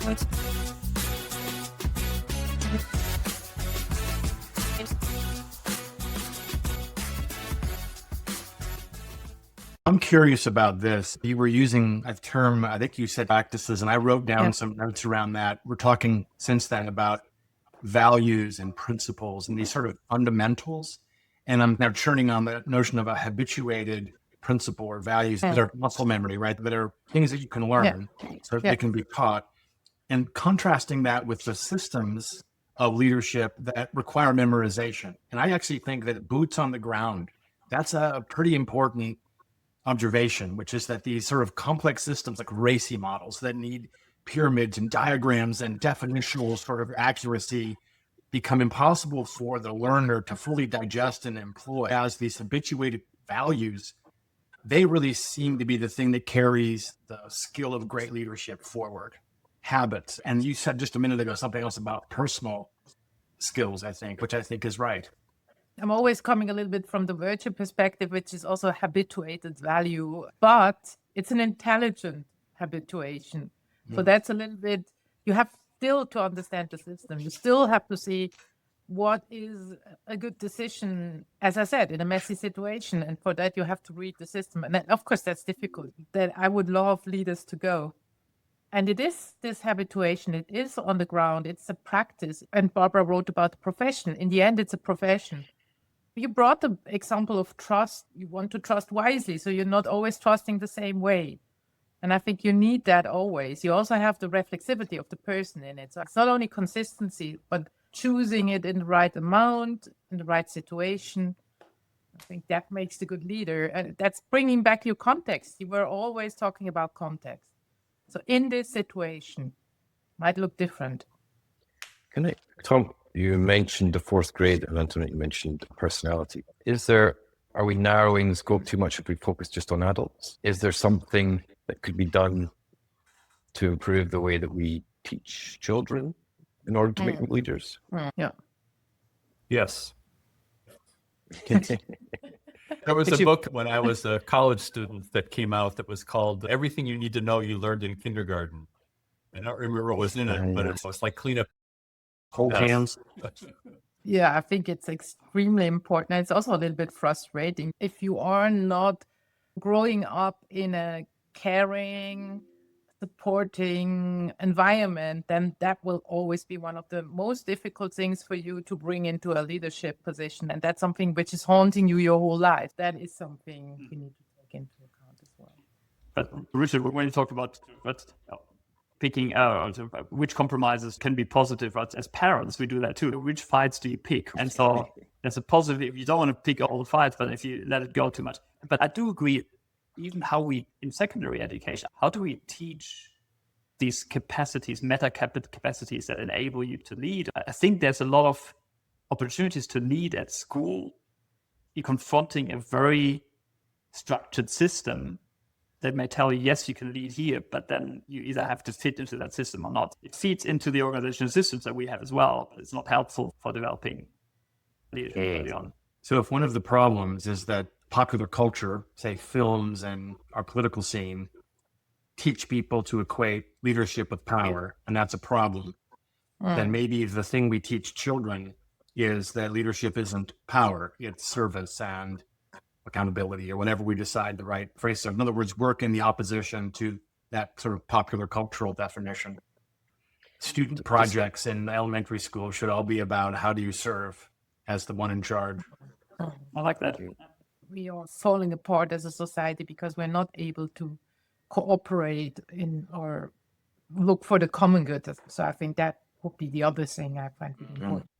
I'm curious about this. You were using a term, I think you said practices, and I wrote down some notes around that. We're talking since then about values and principles and these sort of fundamentals. And I'm now churning on the notion of a habituated principle or values that are muscle memory, right? That are things that you can learn so they can be taught. And contrasting that with the systems of leadership that require memorization. And I actually think that boots on the ground, that's a pretty important observation, which is that these sort of complex systems like RACI models that need pyramids and diagrams and definitional sort of accuracy become impossible for the learner to fully digest and employ. As these habituated values, they really seem to be the thing that carries the skill of great leadership forward. Habits. And you said just a minute ago something else about personal skills, I think, which I think is right. I'm always coming a little bit from the virtue perspective, which is also a habituated value, but it's an intelligent habituation. So that's a little bit, you have still to understand the system. You still have to see what is a good decision, as I said, in a messy situation. And for that, you have to read the system. And then, of course, that's difficult. That I would love leaders to go. And it is this habituation. It is on the ground. It's a practice. And Barbara wrote about the profession. In the end, it's a profession. You brought the example of trust. You want to trust wisely, so you're not always trusting the same way. And I think you need that always. You also have the reflexivity of the person in it. So it's not only consistency, but choosing it in the right amount, in the right situation. I think that makes the good leader. And that's bringing back your context. You were always talking about context. So in this situation, might look different. Tom, you mentioned the fourth grade, and Antoinette, you mentioned personality. Are we narrowing the scope too much if we focus just on adults? Is there something that could be done to improve the way that we teach children in order to make them leaders? Yeah. Yes. There was a book when I was a college student that came out that was called Everything You Need to Know You Learned in Kindergarten. I don't remember what was in it, but it was like clean up. Hold hands. Yeah, I think it's extremely important. It's also a little bit frustrating. If you are not growing up in a caring, supporting environment, then that will always be one of the most difficult things for you to bring into a leadership position. And that's something which is haunting you your whole life. That is something you need to take into account as well. But Richard, when you talk about picking out which compromises can be positive, right? As parents, we do that too. Which fights do you pick? And so there's a positive, you don't want to pick all the fights, but if you let it go too much. But I do agree, even how we, in secondary education, how do we teach these capacities, meta capacities that enable you to lead? I think there's a lot of opportunities to lead at school. You're confronting a very structured system that may tell you, yes, you can lead here, but then you either have to fit into that system or not. It feeds into the organizational systems that we have as well, but it's not helpful for developing leadership early on. So if one of the problems is that popular culture, say films and our political scene, teach people to equate leadership with power, and that's a problem, then maybe the thing we teach children is that leadership isn't power, it's service and accountability, or whatever we decide the right phrase. So in other words, work in the opposition to that sort of popular cultural definition. Student projects in elementary school should all be about how do you serve as the one in charge. I like that. We are falling apart as a society because we're not able to cooperate in or look for the common good. So I think that would be the other thing I find really important.